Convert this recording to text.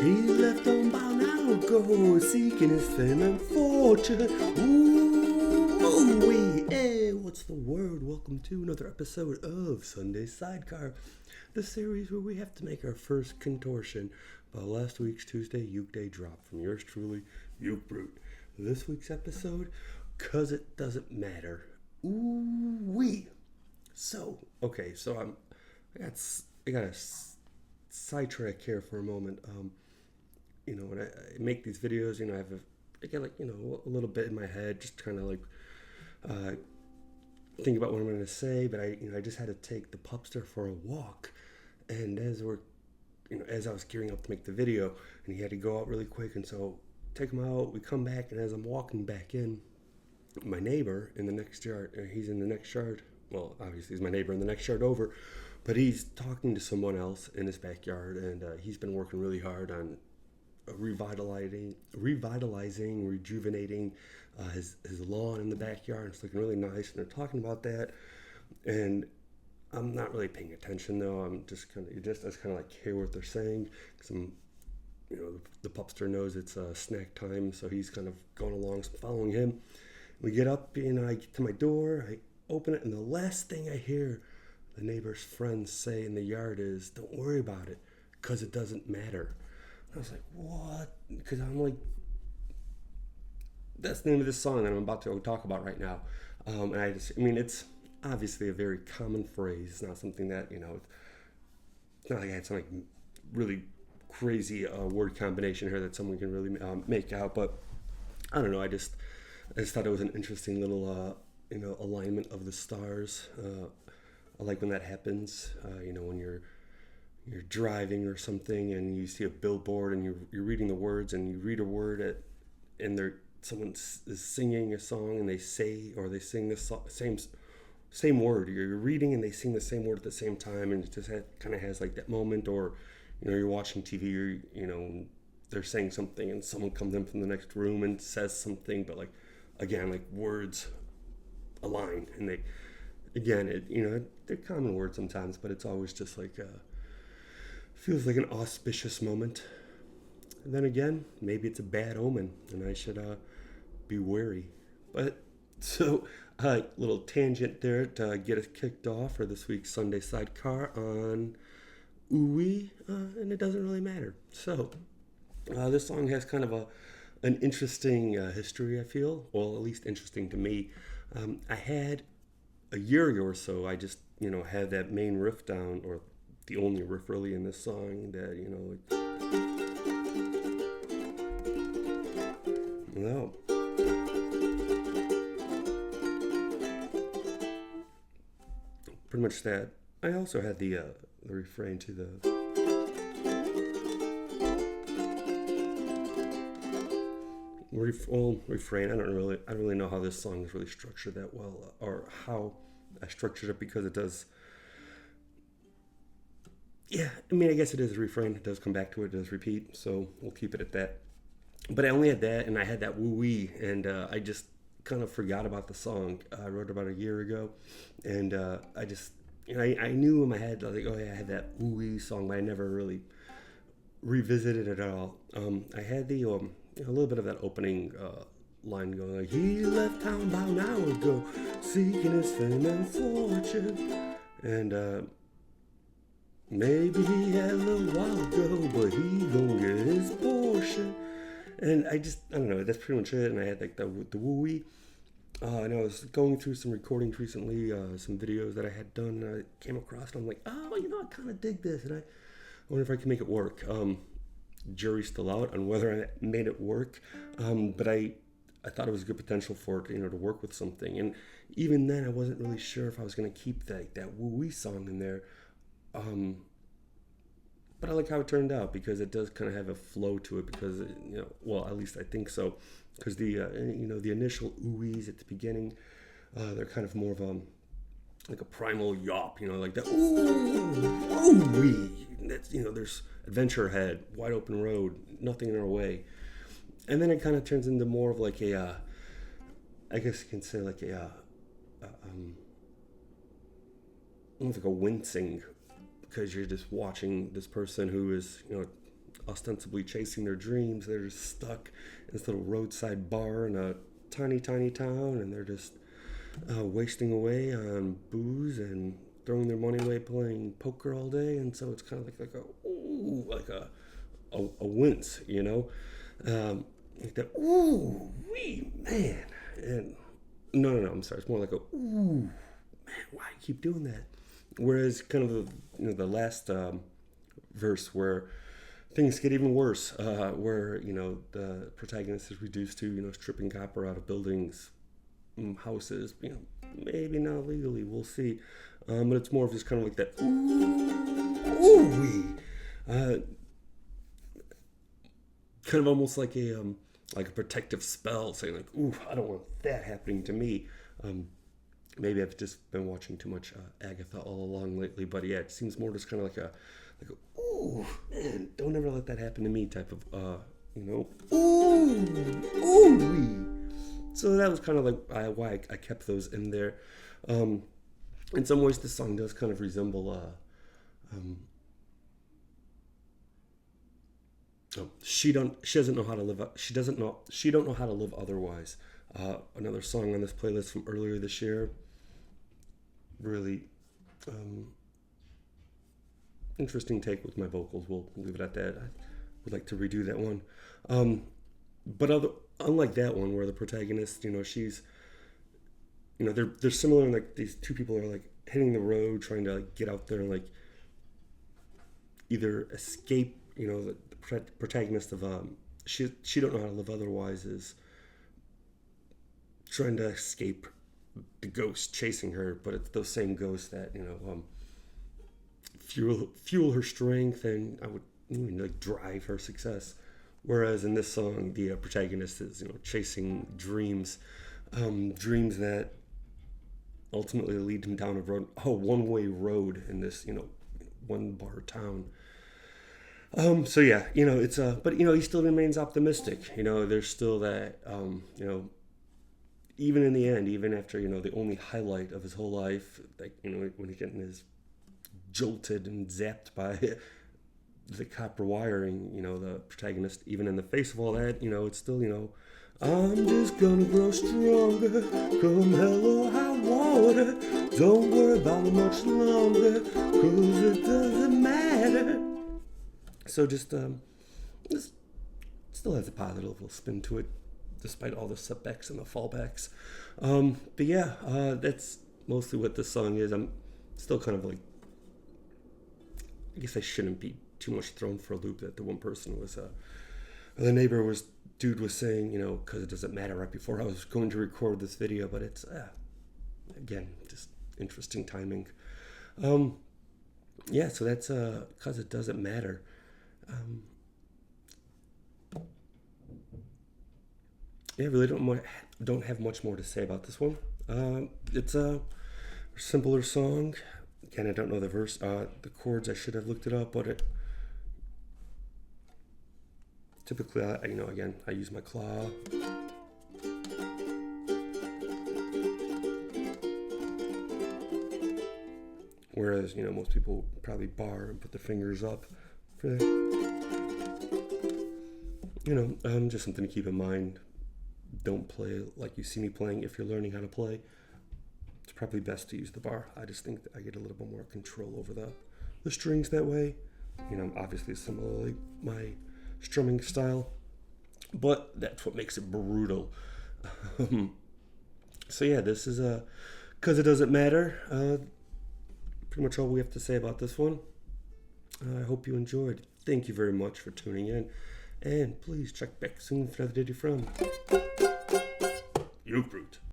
He left home about an hour ago, seeking his fame and fortune. Ooh-Weee, hey, what's the word? Welcome to another episode of Sunday Sidecar, the series where we have to make our first contortion about last week's Tuesday Ukeday drop from yours truly, Uke Brute. This week's episode, 'cause it doesn't matter. Ooh-Weee. So I got a sidetrack here for a moment. When I make these videos, I get a little bit in my head, just kind of think about what I'm going to say. But I just had to take the pupster for a walk, and as I was gearing up to make the video, and he had to go out really quick, and so take him out. We come back, and as I'm walking back in, my neighbor in the next yard, he's in the next yard. Well, obviously he's my neighbor in the next yard over, but he's talking to someone else in his backyard, and he's been working really hard on revitalizing, rejuvenating his lawn in the backyard. It's looking really nice, and they're talking about that, and I'm not really paying attention though. I'm just kind of hear what they're saying, because the pupster knows it's snack time, so he's kind of going along, following him. We get up, I get to my door, I open it, and the last thing I hear the neighbor's friends say in the yard is, "Don't worry about it, 'cause it doesn't matter." I was like, what? Because I'm like, that's the name of this song that I'm about to talk about right now. And it's obviously a very common phrase. It's not something that, it's not like I had some really crazy word combination here that someone can really make out. But I don't know. I just thought it was an interesting little, alignment of the stars. I like when that happens, when you're driving or something, and you see a billboard, and you're reading the words, and you read a word and someone is singing a song, and they sing the same word. You're reading, and they sing the same word at the same time, and it just kind of has like that moment. Or you're watching TV, or they're saying something, and someone comes in from the next room and says something, but words align, and they're common words sometimes, but it's always just feels like an auspicious moment. And then again, maybe it's a bad omen, and I should be wary. But so, little tangent there to get us kicked off for this week's Sunday Sidecar on Oooh-Weee, and it doesn't really matter. So, this song has kind of an interesting history, I feel. Well, at least interesting to me. I had a year ago or so, I just, had that main riff down, or the only riff really in this song that, no. Pretty much that. I also had the refrain to the refrain. I don't really know how this song is really structured that well, or how I structured it, because it does. Yeah, I guess it is a refrain. It does come back to it. It does repeat, so we'll keep it at that. But I only had that, and I had that woo-wee, and I just kind of forgot about the song. I wrote it about a year ago, and I just, I knew in my head, I had that woo-wee song, but I never really revisited it at all. I had the a little bit of that opening line going he left town about an hour ago, seeking his fame and fortune, and maybe he had a little while ago, but he gonna get his portion. And I don't know, that's pretty much it. And I had the woo-wee. And I was going through some recordings recently, some videos that I had done, and I came across, and I'm like, I kind of dig this, and I wonder if I can make it work. Jury's still out on whether I made it work, but I thought it was good potential for it, to work with something. And even then, I wasn't really sure if I was going to keep that woo-wee song in there. But I like how it turned out, because it does kind of have a flow to it, because at least I think so, because the the initial ooh-wees at the beginning, they're kind of more of a primal yawp, like that ooh-wee. That's there's adventure ahead, wide open road, nothing in our way, and then it kind of turns into more of I guess you can say almost like a wincing, because you're just watching this person who is, ostensibly chasing their dreams. They're just stuck in this little roadside bar in a tiny, tiny town, and they're just wasting away on booze and throwing their money away playing poker all day. And so it's kind of like a wince, you know, like that. Ooh-wee, man. And no, I'm sorry. It's more like a ooh, man. Why you keep doing that? Whereas kind of the last verse where things get even worse, where the protagonist is reduced to stripping copper out of buildings, houses, maybe not legally, we'll see, but it's more of just kind of like that ooh-wee, kind of almost like a protective spell, saying like, ooh, I don't want that happening to me. Maybe I've just been watching too much Agatha all along lately, but yeah, it seems more just kind of like a ooh, man, don't ever let that happen to me type of ooh-wee. So that was kind of like why I kept those in there. In some ways, this song does kind of resemble she doesn't know how to live. She don't know how to live otherwise. Another song on this playlist from earlier this year. Really interesting take with my vocals. We'll leave it at that. I would like to redo that one. But unlike that one where the protagonist, she's, they're similar in like these two people are like hitting the road trying to like get out there and like either escape, the protagonist of she don't know how to live otherwise is trying to escape the ghost chasing her, but it's those same ghosts that fuel her strength and I would like drive her success. Whereas in this song, the protagonist is chasing dreams, dreams that ultimately lead him down a one-way road in this one-bar town. So yeah, it's but he still remains optimistic. There's still that even in the end, even after the only highlight of his whole life, like when he's getting his jolted and zapped by the copper wiring, the protagonist, even in the face of all that, it's still I'm just gonna grow stronger, come hell or high water, don't worry about it much longer, 'cause it doesn't matter. So just still has a positive little spin to it, despite all the setbacks and the fallbacks. But yeah, that's mostly what this song is. I'm still kind of like, I guess I shouldn't be too much thrown for a loop that the one person was, the dude was saying, because it doesn't matter, right before I was going to record this video, but it's, again, just interesting timing. Yeah, so that's, because it doesn't matter. Yeah, really don't have much more to say about this one. It's a simpler song. Again, I don't know the verse, the chords. I should have looked it up, but typically, again, I use my claw. Whereas, most people probably bar and put their fingers up for that. Just something to keep in mind. Don't play like you see me playing if you're learning how to play. It's probably best to use the bar. I just think that I get a little bit more control over the strings that way. Obviously similarly my strumming style, but that's what makes it brutal. So yeah, this is because it doesn't matter. Pretty much all we have to say about this one. I hope you enjoyed. Thank you very much for tuning in, and please check back soon for another video from Uke Brute.